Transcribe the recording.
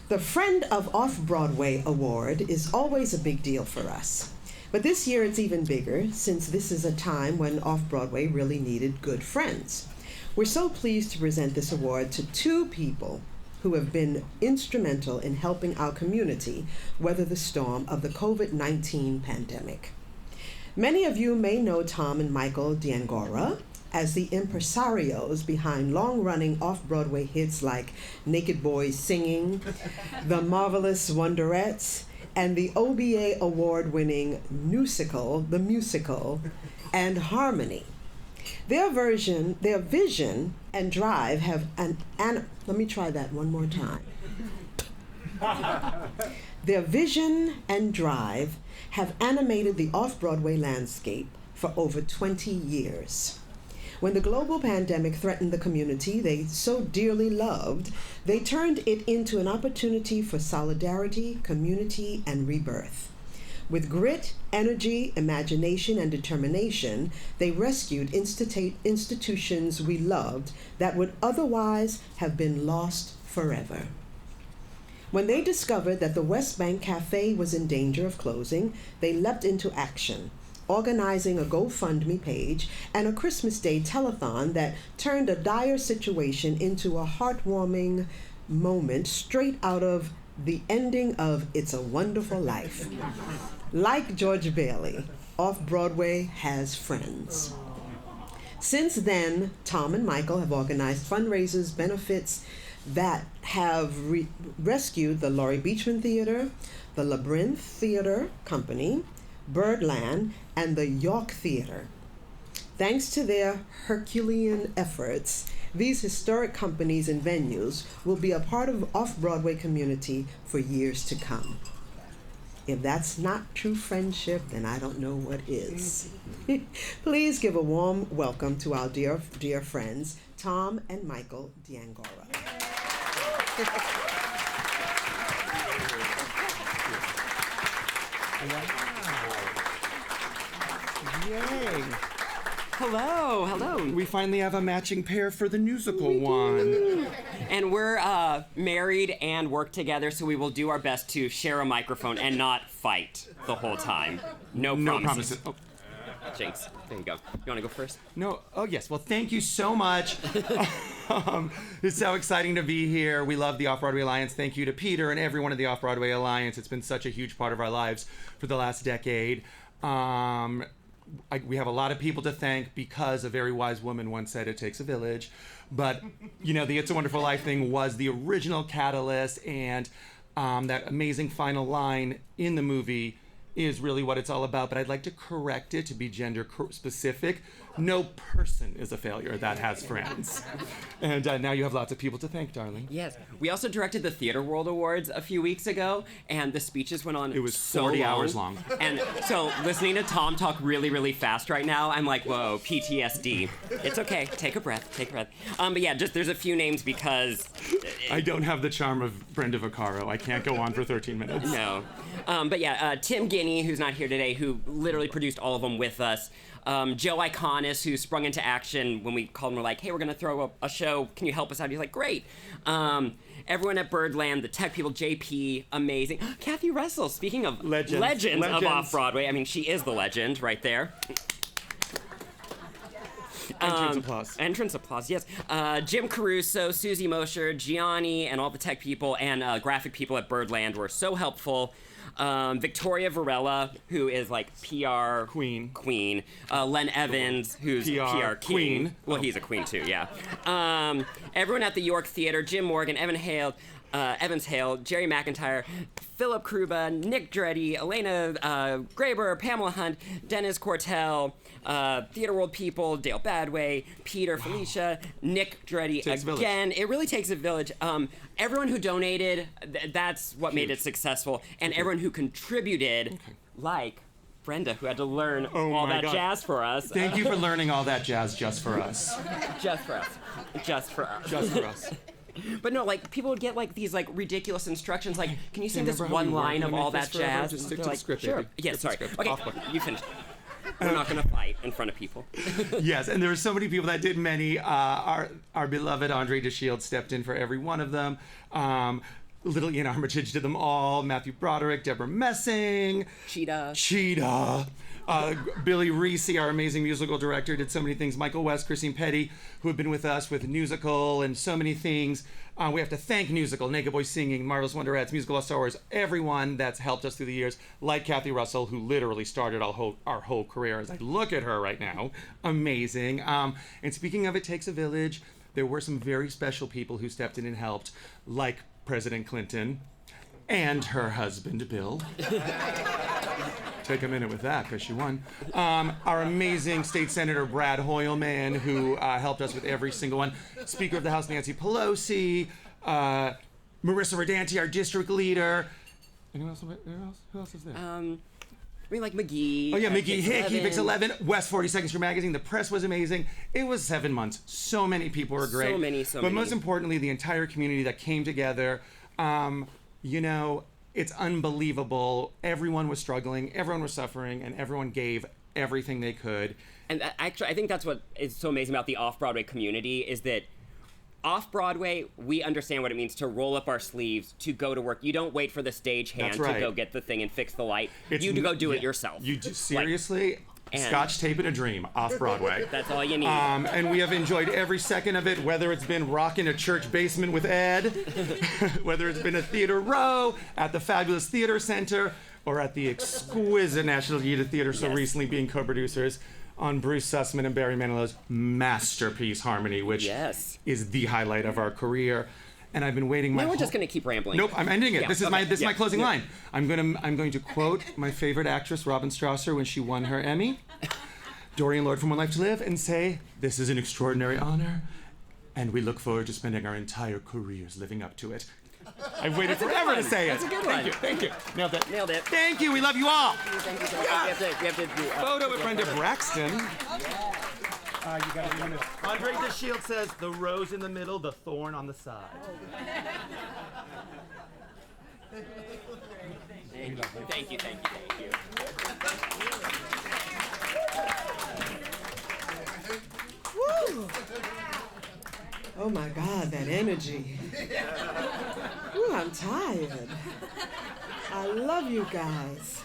The Friend of Off-Broadway Award is always a big deal for us. But this year it's even bigger, since this is a time when Off-Broadway really needed good friends. We're so pleased to present this award to two people who have been instrumental in helping our community weather the storm of the COVID-19 pandemic. Many of you may know Tom and Michael D'Angora as the impresarios behind long-running off-Broadway hits like Naked Boys Singing, The Marvelous Wonderettes, and the OBA award-winning Musical, The Musical, and Harmony. Their vision and drive have let me try that one more time. Their vision and drive have animated the off-Broadway landscape for over 20 years. When the global pandemic threatened the community they so dearly loved, they turned it into an opportunity for solidarity, community, and rebirth. With grit, energy, imagination, and determination, they rescued institutions we loved that would otherwise have been lost forever. When they discovered that the West Bank Cafe was in danger of closing, they leapt into action, organizing a GoFundMe page and a Christmas Day telethon that turned a dire situation into a heartwarming moment straight out of the ending of It's a Wonderful Life. Like George Bailey, Off-Broadway has friends. Since then, Tom and Michael have organized fundraisers, benefits that have rescued the Laurie Beachman Theater, the Labyrinth Theater Company, Birdland, and the York Theater. Thanks to their Herculean efforts, these historic companies and venues will be a part of Off-Broadway community for years to come. If that's not true friendship, then I don't know what is. Please give a warm welcome to our dear friends, Tom and Michael D'Angora. Yay! Hello. We finally have a matching pair for the musical one. And we're married and work together, so we will do our best to share a microphone and not fight the whole time. No promises. Oh. Jinx. There you go. You want to go first? No. Oh, yes. Well, thank you so much. It's so exciting to be here. We love the Off-Broadway Alliance. Thank you to Peter and everyone at the Off-Broadway Alliance. It's been such a huge part of our lives for the last decade. We have a lot of people to thank because a very wise woman once said it takes a village. But, the It's a Wonderful Life thing was the original catalyst, and that amazing final line in the movie is really what it's all about. But I'd like to correct it to be gender specific. No person is a failure that has friends. And now you have lots of people to thank, darling. Yes. We also directed the Theater World Awards a few weeks ago, and the speeches went on. It was so 40 long. hours long. And so listening to Tom talk really, really fast right now, I'm like, whoa, PTSD. It's okay. Take a breath. But yeah, just there's a few names because... I don't have the charm of Brenda Vaccaro. I can't go on for 13 minutes. No. But yeah, Tim Guinea, who's not here today, who literally produced all of them with us. Joe Iconis, who sprung into action when we called him. We're like, hey, we're going to throw a show. Can you help us out? He's like, great. Everyone at Birdland, the tech people, JP, amazing. Kathy Russell, speaking of legends of Off-Broadway. I mean, she is the legend right there. Entrance applause, yes. Jim Caruso, Susie Mosher, Gianni, and all the tech people and graphic people at Birdland were so helpful. Victoria Varela, who is like PR Queen. Len Evans, who's PR King. Well, he's a queen too, yeah. Everyone at the York Theater, Jim Morgan, Evans Hale, Jerry McIntyre, Philip Kruba, Nick Dreddy, Elena Graber, Pamela Hunt, Dennis Cortell, Theater World people, Dale Badway, Peter, Felicia, Nick Dreddy. Again, it really takes a village. Everyone who donated, that's what made it successful. And everyone who contributed, like Brenda, who had to learn all that jazz for us. Thank you for learning all that jazz just for us. Just for us. Just for us. But no, like, people would get, like, these, like, ridiculous instructions, like, can you sing this one line of all that jazz? Just stick to the script, sure. baby. Yeah, sorry. Okay, you finished. We're not going to fight in front of people. Yes, and there were so many people that did many. Our beloved Andre DeShields stepped in for every one of them. Little Ian Armitage did them all. Matthew Broderick, Deborah Messing. Cheetah. Billy Reese, our amazing musical director, did so many things. Michael West, Christine Petty, who have been with us with Musical and so many things. We have to thank Musical, Naked Boy Singing, Marvelous Wonderettes, Musical Lost Hours, everyone that's helped us through the years, like Kathy Russell, who literally started our whole career. As I look at her right now, amazing. And speaking of It Takes a Village, there were some very special people who stepped in and helped, like President Clinton and her husband, Bill. Take a minute with that, because she won. Our amazing State Senator Brad Hoylman, who helped us with every single one. Speaker of the House Nancy Pelosi, Marissa Rodanti, our district leader. Anyone else? Who else is there? Like McGee. Oh yeah, McGee Hick, Fix 11, West 42nd Street Magazine. The press was amazing. It was 7 months. So many people were great. So many. But most importantly, the entire community that came together. It's unbelievable. Everyone was struggling, everyone was suffering, and everyone gave everything they could. And actually, I think that's what is so amazing about the Off-Broadway community is that Off-Broadway, we understand what it means to roll up our sleeves, to go to work. You don't wait for the stagehand to go get the thing and fix the light. You go do it yourself. Seriously? Scotch Tape and a Dream, Off-Broadway. That's all you need. And we have enjoyed every second of it, whether it's been rocking a church basement with Ed, whether it's been a Theater Row, at the fabulous Theater Center, or at the exquisite National Theater Theater, so recently being co-producers on Bruce Sussman and Barry Manilow's masterpiece Harmony, which is the highlight of our career. And I've been waiting. We're just going to keep rambling. Nope, I'm ending it. Yeah, this is my closing line. I'm going to quote my favorite actress, Robin Strasser, when she won her Emmy, Dorian Lord from One Life to Live, and say, "This is an extraordinary honor, and we look forward to spending our entire careers living up to it." I've waited forever to say it. That's a good one. Thank you. Nailed it. Thank you. We love you all. Thank you so much. We have to do photo with Brenda Braxton. Andre the Shield says, "The rose in the middle, the thorn on the side." Thank you. Woo! Oh my God, that energy. Ooh, I'm tired. I love you guys.